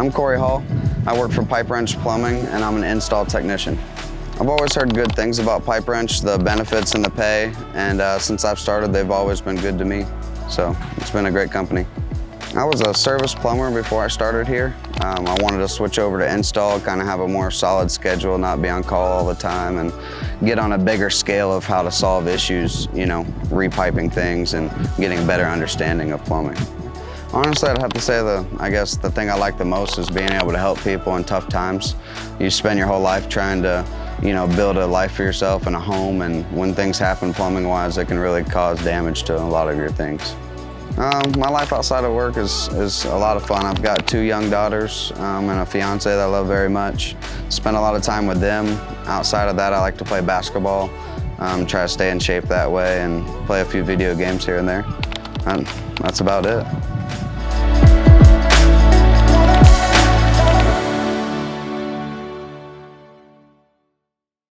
I'm Corey Hall. I work for Pipe Wrench Plumbing, and I'm an install technician. I've always heard good things about Pipe Wrench, the benefits and the pay, and since I've started, they've always been good to me. So it's been a great company. I was a service plumber before I started here. I wanted to switch over to install, kind of have a more solid schedule, not be on call all the time, and get on a bigger scale of how to solve issues, you know, repiping things and getting a better understanding of plumbing. Honestly, I'd have to say I guess the thing I like the most is being able to help people in tough times. You spend your whole life trying to, you know, build a life for yourself and a home, and when things happen plumbing-wise, it can really cause damage to a lot of your things. My life outside of work is a lot of fun. I've got 2 young daughters and a fiance that I love very much. Spend a lot of time with them. Outside of that, I like to play basketball, try to stay in shape that way, and play a few video games here and there. And that's about it.